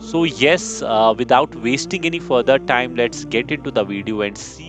So yes, without wasting any further time, let's get into the video and see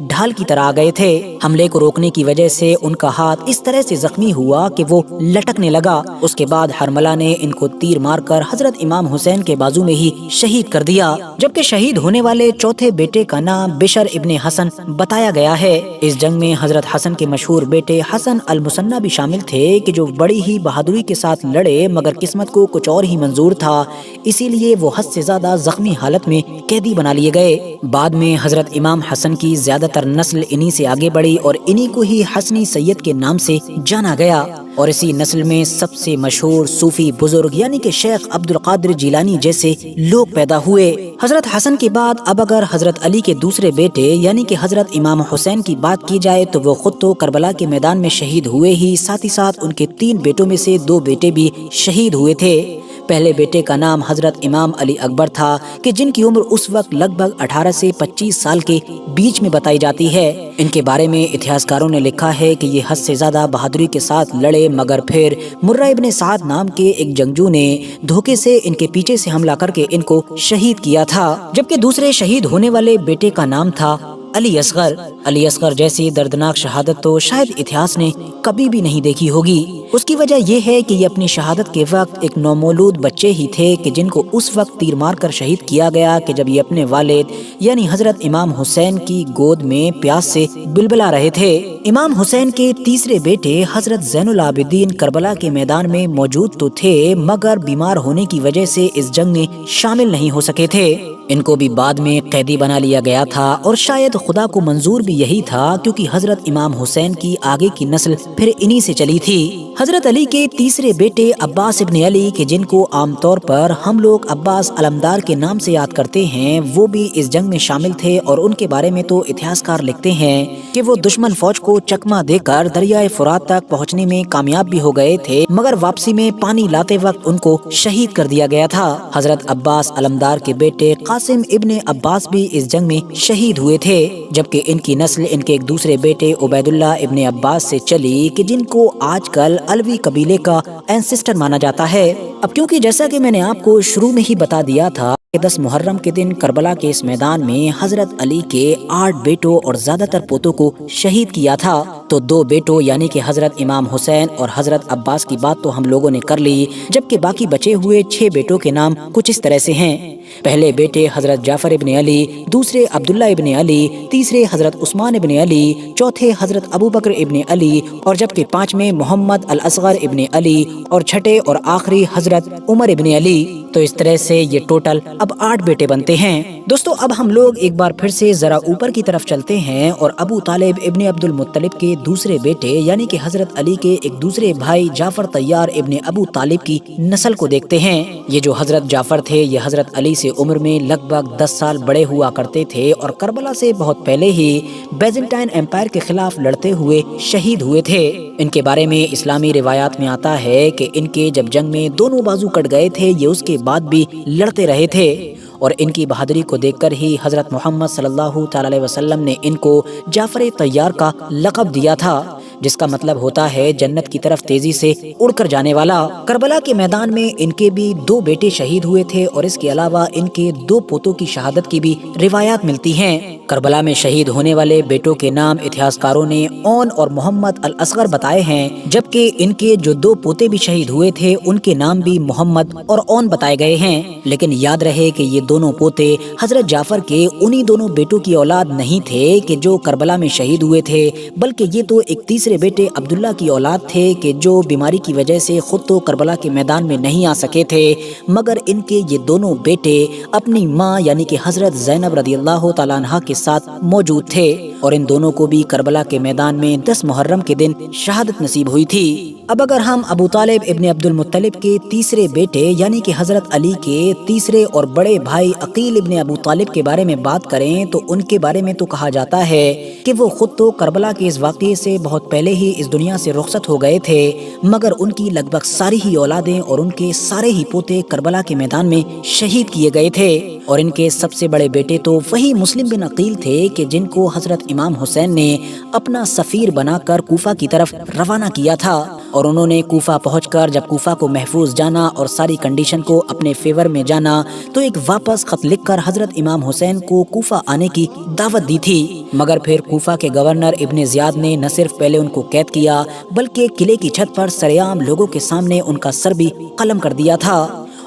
ڈھال کی طرح آ گئے تھے۔ حملے کو روکنے کی وجہ سے ان کا ہاتھ اس طرح سے زخمی ہوا کہ وہ لٹکنے لگا۔ اس کے بعد حرملہ نے ان کو تیر مار کر حضرت امام حسین کے بازو میں ہی شہید کر دیا، جبکہ شہید ہونے والے چوتھے بیٹے کا نام بشر ابن حسن بتایا گیا ہے۔ اس جنگ میں حضرت حسن کے مشہور بیٹے حسن المثنی بھی شامل تھے کہ جو بڑی ہی بہادری کے ساتھ لڑے، مگر قسمت کو کچھ اور ہی منظور تھا، اسی لیے وہ حد سے زیادہ زخمی حالت میں قیدی بنا لیے گئے۔ بعد میں حضرت امام حسن کی زیادہ تر نسل انہی سے آگے بڑھی اور انہی کو ہی حسنی سید کے نام سے جانا گیا، اور اسی نسل میں سب سے مشہور صوفی بزرگ یعنی کہ شیخ عبد القادر جیلانی جیسے لوگ پیدا ہوئے۔ حضرت حسن کے بعد اب اگر حضرت علی کے دوسرے بیٹے یعنی کہ حضرت امام حسین کی بات کی جائے تو وہ خود تو کربلا کے میدان میں شہید ہوئے ہی، ساتھ ہی ساتھ ان کے 3 بیٹوں میں سے 2 بیٹے بھی شہید ہوئے تھے۔ پہلے بیٹے کا نام حضرت امام علی اکبر تھا کہ جن کی عمر اس وقت لگ بھگ 18 سے 25 سال کے بیچ میں بتائی جاتی ہے۔ ان کے بارے میں اتہاسکاروں نے لکھا ہے کہ یہ حد سے زیادہ بہادری کے ساتھ لڑے، مگر پھر مرہ ابن سعد نام کے ایک جنگجو نے دھوکے سے ان کے پیچھے سے حملہ کر کے ان کو شہید کیا تھا، جبکہ دوسرے شہید ہونے والے بیٹے کا نام تھا علی اصغر۔ علی اصغر جیسی دردناک شہادت تو شاید اتہاس نے کبھی بھی نہیں دیکھی ہوگی۔ اس کی وجہ یہ ہے کہ یہ اپنی شہادت کے وقت ایک نومولود بچے ہی تھے کہ جن کو اس وقت تیر مار کر شہید کیا گیا کہ جب یہ اپنے والد یعنی حضرت امام حسین کی گود میں پیاس سے بلبلا رہے تھے۔ امام حسین کے تیسرے بیٹے حضرت زین العابدین کربلا کے میدان میں موجود تو تھے، مگر بیمار ہونے کی وجہ سے اس جنگ میں شامل نہیں ہو سکے تھے۔ ان کو بھی بعد میں قیدی بنا لیا گیا تھا، اور شاید خدا کو منظور بھی یہی تھا کیونکہ حضرت امام حسین کی آگے کی نسل پھر انہی سے چلی تھی۔ حضرت علی کے تیسرے بیٹے عباس ابن علی کہ جن کو عام طور پر ہم لوگ عباس علمدار کے نام سے یاد کرتے ہیں، وہ بھی اس جنگ میں شامل تھے، اور ان کے بارے میں تو اتہاسکار لکھتے ہیں کہ وہ دشمن فوج کو چکما دے کر دریائے فرات تک پہنچنے میں کامیاب بھی ہو گئے تھے، مگر واپسی میں پانی لاتے وقت ان کو شہید کر دیا گیا تھا۔ حضرت عباس علمدار کے بیٹے قاسم ابن عباس بھی اس جنگ میں شہید ہوئے تھے، جبکہ ان کی نسل ان کے ایک دوسرے بیٹے عبید اللہ ابن عباس سے چلی کہ جن کو آج کل علوی قبیلے کا اینسسٹر مانا جاتا ہے۔ اب کیونکہ جیسا کہ میں نے آپ کو شروع میں ہی بتا دیا تھا کہ 10 محرم کے دن کربلا کے اس میدان میں حضرت علی کے 8 بیٹوں اور زیادہ تر پوتوں کو شہید کیا تھا، تو 2 بیٹوں یعنی کہ حضرت امام حسین اور حضرت عباس کی بات تو ہم لوگوں نے کر لی، جبکہ باقی بچے ہوئے 6 بیٹوں کے نام کچھ اس طرح سے ہیں۔ پہلے بیٹے حضرت جعفر ابن علی، دوسرے عبداللہ ابن علی، تیسرے حضرت عثمان ابن علی، چوتھے حضرت ابو بکر ابن علی، اور جبکہ 5ویں محمد الاصغر ابن علی، اور چھٹے اور آخری حضرت عمر ابن علی۔ تو اس طرح سے یہ ٹوٹل اب 8 بیٹے بنتے ہیں۔ دوستو اب ہم لوگ ایک بار پھر سے ذرا اوپر کی طرف چلتے ہیں اور ابو طالب ابن عبد المطلب کے دوسرے بیٹے یعنی کہ حضرت علی کے ایک دوسرے بھائی جعفر طیار ابن ابو طالب کی نسل کو دیکھتے ہیں۔ یہ جو حضرت جعفر تھے یہ حضرت علی سے عمر میں لگ بھگ 10 سال بڑے ہوا کرتے تھے، اور کربلا سے بہت پہلے ہی بیزنٹائن امپائر کے خلاف لڑتے ہوئے شہید ہوئے تھے۔ ان کے بارے میں اسلامی روایات میں آتا ہے کہ ان کے جب جنگ میں دونوں بازو کٹ گئے تھے، یہ اس کے بعد بھی لڑتے رہے تھے، اور ان کی بہادری کو دیکھ کر ہی حضرت محمد صلی اللہ تعالی علیہ وسلم نے ان کو جعفر طیار کا لقب دیا تھا، جس کا مطلب ہوتا ہے جنت کی طرف تیزی سے اڑ کر جانے والا۔ کربلا کے میدان میں ان کے بھی 2 بیٹے شہید ہوئے تھے، اور اس کے علاوہ ان کے 2 پوتوں کی شہادت کی بھی روایات ملتی ہیں۔ کربلا میں شہید ہونے والے بیٹوں کے نام اتہاسکاروں نے اون اور محمد الاصغر بتائے ہیں، جبکہ ان کے جو 2 پوتے بھی شہید ہوئے تھے ان کے نام بھی محمد اور اون بتائے گئے ہیں۔ لیکن یاد رہے کہ یہ دونوں پوتے حضرت جعفر کے انہی دونوں بیٹوں کی اولاد نہیں تھے کہ جو کربلا میں شہید ہوئے تھے، بلکہ یہ تو ایک تیسرے بیٹے عبداللہ کی اولاد تھے کہ جو بیماری کی وجہ سے خود تو کربلا کے میدان میں نہیں آ سکے تھے، مگر ان کے یہ دونوں بیٹے اپنی ماں یعنی کہ حضرت زینب رضی اللہ تعالیٰ عنہا کے ساتھ موجود تھے، اور ان دونوں کو بھی کربلا کے میدان میں 10 محرم کے دن شہادت نصیب ہوئی تھی۔ اب اگر ہم ابو طالب ابن عبد المطلب کے تیسرے بیٹے یعنی کہ حضرت علی کے تیسرے اور بڑے بھائی عقیل ابن ابو طالب کے بارے میں بات کریں تو ان کے بارے میں تو کہا جاتا ہے کہ وہ خود تو کربلا کے اس واقعے سے بہت پہلے ہی اس دنیا سے رخصت ہو گئے تھے، مگر ان کی لگ بھگ ساری ہی اولادیں اور ان کے سارے ہی پوتے کربلا کے میدان میں شہید کیے گئے تھے، اور ان کے سب سے بڑے بیٹے تو وہی مسلم بن عقیل تھے کہ جن کو حضرت امام حسین نے اپنا سفیر بنا کر کوفہ کی طرف روانہ کیا تھا، اور انہوں نے کوفہ پہنچ کر جب کوفہ کو محفوظ جانا اور ساری کنڈیشن کو اپنے فیور میں جانا تو ایک واپس خط لکھ کر حضرت امام حسین کو کوفہ آنے کی دعوت دی تھی، مگر پھر کوفہ کے گورنر ابن زیاد نے نہ صرف پہلے ان کو قید کیا بلکہ قلعے کی چھت پر سرعام لوگوں کے سامنے ان کا سر بھی قلم کر دیا تھا،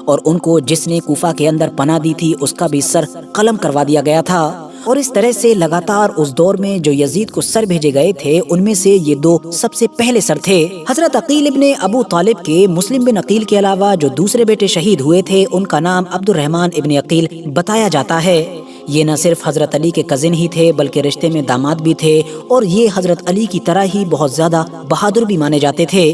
اور ان کو جس نے کوفہ کے اندر پناہ دی تھی اس کا بھی سر قلم کروا دیا گیا تھا۔ اور اس طرح سے لگاتار اس دور میں جو یزید کو سر بھیجے گئے تھے ان میں سے یہ دو سب سے پہلے سر تھے۔ حضرت عقیل ابن ابو طالب کے مسلم بن عقیل کے علاوہ جو دوسرے بیٹے شہید ہوئے تھے ان کا نام عبد الرحمن ابن عقیل بتایا جاتا ہے۔ یہ نہ صرف حضرت علی کے کزن ہی تھے بلکہ رشتے میں داماد بھی تھے، اور یہ حضرت علی کی طرح ہی بہت زیادہ بہادر بھی مانے جاتے تھے،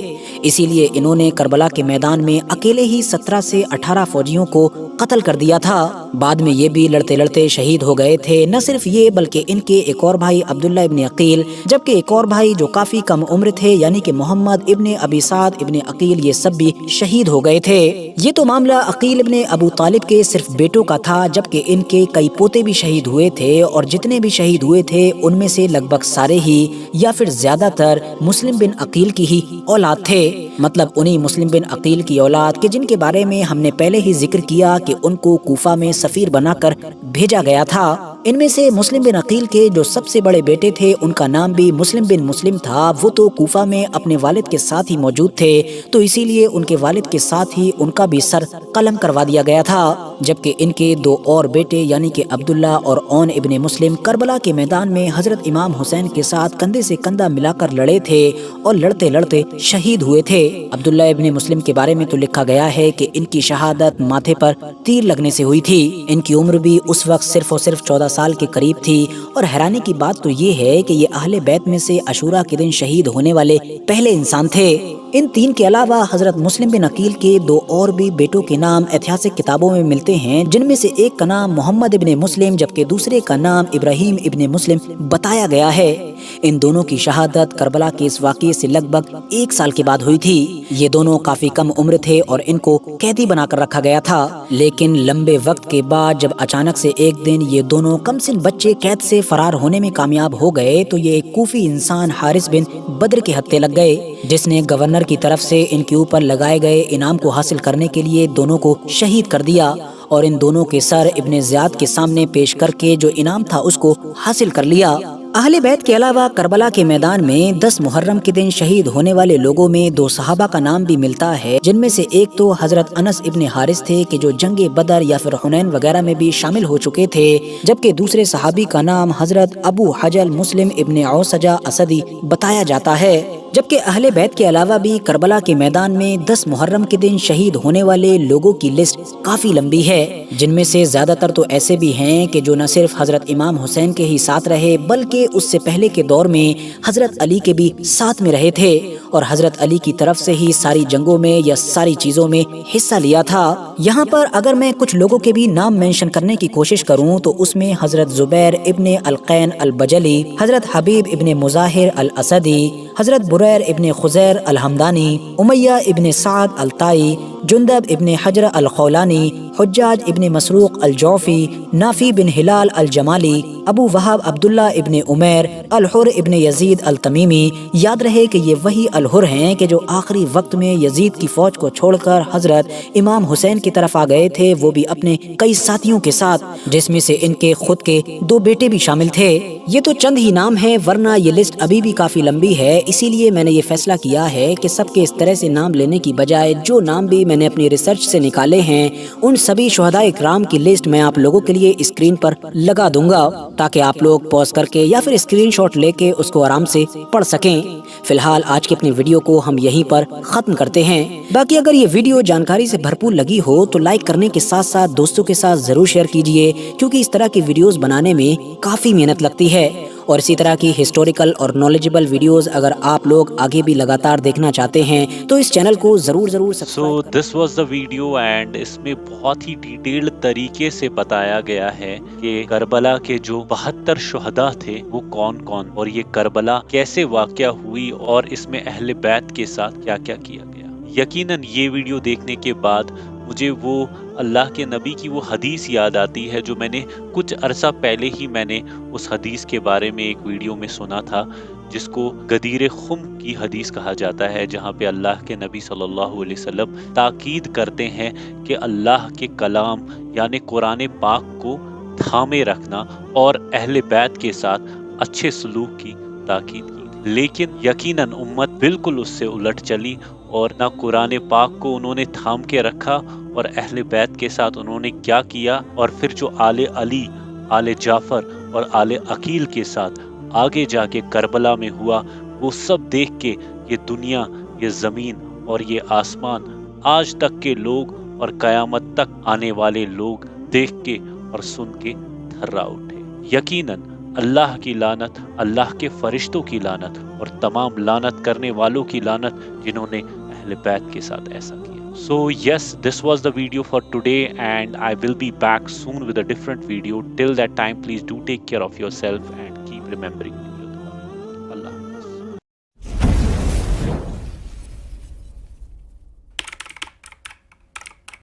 اسی لیے انہوں نے کربلا کے میدان میں اکیلے ہی 17 سے 18 فوجیوں کو قتل کر دیا تھا۔ بعد میں یہ بھی لڑتے لڑتے شہید ہو گئے تھے۔ نہ صرف یہ بلکہ ان کے ایک اور بھائی عبداللہ ابن عقیل، جبکہ ایک اور بھائی جو کافی کم عمر تھے یعنی کہ محمد ابن ابی سعد ابن عقیل، یہ سب بھی شہید ہو گئے تھے۔ یہ تو معاملہ عقیل ابن ابو طالب کے صرف بیٹوں کا تھا، جبکہ ان کے کئی پوتے بھی شہید ہوئے تھے، اور جتنے بھی شہید ہوئے تھے ان میں سے لگ بھگ سارے ہی یا پھر زیادہ تر مسلم بن عقیل کی ہی اولاد تھے، مطلب انہی مسلم بن عقیل کی اولاد کے جن کے بارے میں ہم نے پہلے ہی ذکر کیا کہ ان کو کوفہ میں سفیر بنا کر بھیجا گیا تھا۔ ان میں سے مسلم بن عقیل کے جو سب سے بڑے بیٹے تھے ان کا نام بھی مسلم بن مسلم تھا، وہ تو کوفہ میں اپنے والد کے ساتھ ہی موجود تھے، تو اسی لیے ان کے والد کے ساتھ ہی ان کا بھی سر قلم کروا دیا گیا تھا، جبکہ ان کے دو اور بیٹے یعنی کہ عبداللہ اور اون ابن مسلم کربلا کے میدان میں حضرت امام حسین کے ساتھ کندھے سے کندھا ملا کر لڑے تھے اور لڑتے لڑتے شہید ہوئے تھے۔ عبداللہ ابن مسلم کے بارے میں تو لکھا گیا ہے کہ ان کی شہادت ماتھے پر تیر لگنے سے ہوئی تھی۔ ان کی عمر بھی اس وقت صرف 14 سال کے قریب تھی، اور حیرانی کی بات تو یہ ہے کہ یہ اہل بیت میں سے عاشوراء کے دن شہید ہونے والے پہلے انسان تھے۔ ان تین کے علاوہ حضرت مسلم بن عقیل کے دو اور بھی بیٹوں کے نام ایتہاسک کتابوں میں ملتے ہیں، جن میں سے ایک کا نام محمد ابن مسلم جبکہ دوسرے کا نام ابراہیم ابن مسلم بتایا گیا ہے۔ ان دونوں کی شہادت کربلا کے اس واقعے سے لگ بھگ 1 سال کے بعد ہوئی تھی۔ یہ دونوں کافی کم عمر تھے اور ان کو قیدی بنا کر رکھا گیا تھا، لیکن لمبے وقت کے بعد جب اچانک سے ایک دن یہ دونوں کم سن بچے قید سے فرار ہونے میں کامیاب ہو گئے تو یہ ایک کوفی انسان حارث بن بدر کے ہتھے لگ گئے، جس نے گورنر کی طرف سے ان کے اوپر لگائے گئے انعام کو حاصل کرنے کے لیے دونوں کو شہید کر دیا، اور ان دونوں کے سر ابن زیاد کے سامنے پیش کر کے جو انعام تھا اس کو حاصل کر لیا۔ اہل بیت کے علاوہ کربلا کے میدان میں 10 محرم کے دن شہید ہونے والے لوگوں میں 2 صحابہ کا نام بھی ملتا ہے، جن میں سے ایک تو حضرت انس ابن حارث تھے کہ جو جنگ بدر یا پھر حنین وغیرہ میں بھی شامل ہو چکے تھے، جبکہ دوسرے صحابی کا نام حضرت ابو حجل مسلم ابن عوسجہ اسدی بتایا جاتا ہے۔ جبکہ اہل بیت کے علاوہ بھی کربلا کے میدان میں 10 محرم کے دن شہید ہونے والے لوگوں کی لسٹ کافی لمبی ہے، جن میں سے زیادہ تر تو ایسے بھی ہیں کہ جو نہ صرف حضرت امام حسین کے ہی ساتھ رہے بلکہ اس سے پہلے کے دور میں حضرت علی کے بھی ساتھ میں رہے تھے، اور حضرت علی کی طرف سے ہی ساری جنگوں میں یا ساری چیزوں میں حصہ لیا تھا۔ یہاں پر اگر میں کچھ لوگوں کے بھی نام مینشن کرنے کی کوشش کروں تو اس میں حضرت زبیر ابن القین البجلی، حضرت حبیب ابن مظاہر الاسدی، حضرت بریر ابن خزیر الحمدانی، امیہ ابن سعد الطائی، جندب ابن حجر الخولانی، حجاج ابن مسروق الجوفی، نافی بن ہلال الجمالی، ابو وہاب عبداللہ ابن عمیر، الحر ابن یزید التمیمی۔ یاد رہے کہ یہ وہی الحر ہیں کہ جو آخری وقت میں یزید کی فوج کو چھوڑ کر حضرت امام حسین کی طرف آ گئے تھے، وہ بھی اپنے کئی ساتھیوں کے ساتھ، جس میں سے ان کے خود کے 2 بیٹے بھی شامل تھے۔ یہ تو چند ہی نام ہیں، ورنہ یہ لسٹ ابھی بھی کافی لمبی ہے، اسی لیے میں نے یہ فیصلہ کیا ہے کہ سب کے اس طرح سے نام لینے کی بجائے جو نام بھی میں نے اپنی ریسرچ سے نکالے ہیں ان سبھی شہداء کرام کی لسٹ میں آپ لوگوں کے لیے اسکرین پر لگا دوں گا تاکہ آپ لوگ پوز کر کے یا پھر اسکرین شاٹ لے کے اس کو آرام سے پڑھ سکیں۔ فی الحال آج کی اپنی ویڈیو کو ہم یہیں پر ختم کرتے ہیں۔ باقی اگر یہ ویڈیو جانکاری سے بھرپور لگی ہو تو لائک کرنے کے ساتھ ساتھ دوستوں کے ساتھ ضرور شیئر کیجیے، کیونکہ اس طرح کی ویڈیوز بنانے میں کافی محنت لگتی ہے، اور اسی طرح کی ہسٹوریکل اور نالجبل ویڈیوز اگر آپ لوگ آگے بھی لگاتار دیکھنا چاہتے ہیں تو اس چینل کو ضرور so this was the video, and اس میں بہت ہی ڈیٹیلڈ طریقے سے بتایا گیا ہے کہ کربلا کے جو 72 شہداء تھے وہ کون کون، اور یہ کربلا کیسے واقع ہوئی، اور اس میں اہل بیت کے ساتھ کیا کیا کیا گیا۔ یقیناً یہ ویڈیو دیکھنے کے بعد مجھے وہ اللہ کے نبی کی وہ حدیث یاد آتی ہے جو میں نے کچھ عرصہ پہلے ہی میں نے اس حدیث کے بارے میں ایک ویڈیو میں سنا تھا، جس کو غدیر خم کی حدیث کہا جاتا ہے، جہاں پہ اللہ کے نبی صلی اللہ علیہ وسلم تاکید کرتے ہیں کہ اللہ کے کلام یعنی قرآن پاک کو تھامے رکھنا اور اہل بیت کے ساتھ اچھے سلوک کی تاکید کی۔ لیکن یقیناً امت بالکل اس سے الٹ چلی اور نہ قرآن پاک کو انہوں نے تھام کے رکھا، اور اہل بیت کے ساتھ انہوں نے کیا کیا، اور پھر جو آل علی، آل جعفر اور آل عقیل کے ساتھ آگے جا کے کربلا میں ہوا، وہ سب دیکھ کے یہ دنیا، یہ زمین اور یہ آسمان، آج تک کے لوگ اور قیامت تک آنے والے لوگ دیکھ کے اور سن کے تھرا اٹھے۔ یقیناً اللہ کی لعنت، اللہ کے فرشتوں کی لعنت اور تمام لعنت کرنے والوں کی لعنت جنہوں نے اہل بیت کے ساتھ ایسا کیا۔ So yes, this was the video for today, and I will be back soon with a different video. Till that time, please do take care of yourself and keep remembering me.